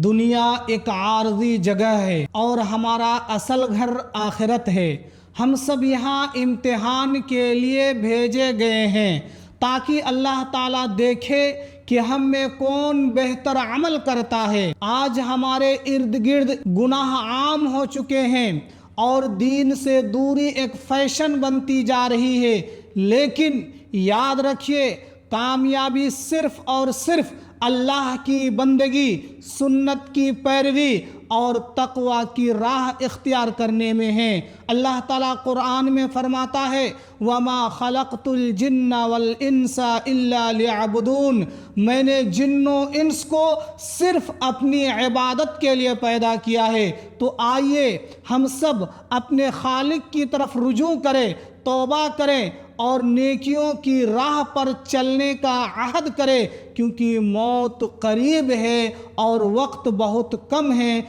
دنیا ایک عارضی جگہ ہے اور ہمارا اصل گھر آخرت ہے۔ ہم سب یہاں امتحان کے لیے بھیجے گئے ہیں تاکہ اللہ تعالیٰ دیکھے کہ ہم میں کون بہتر عمل کرتا ہے۔ آج ہمارے ارد گرد گناہ عام ہو چکے ہیں اور دین سے دوری ایک فیشن بنتی جا رہی ہے، لیکن یاد رکھیے کامیابی صرف اور صرف اللہ کی بندگی، سنت کی پیروی اور تقوی کی راہ اختیار کرنے میں ہے۔ اللہ تعالیٰ قرآن میں فرماتا ہے وَمَا خَلَقْتُ الْجِنَّ وَالْإِنسَ إِلَّا لِيَعْبُدُونَ، میں نے جن و انس کو صرف اپنی عبادت کے لیے پیدا کیا ہے۔ تو آئیے ہم سب اپنے خالق کی طرف رجوع کریں، توبہ کریں اور نیکیوں کی راہ پر چلنے کا عہد کرے، کیونکہ موت قریب ہے اور وقت بہت کم ہے۔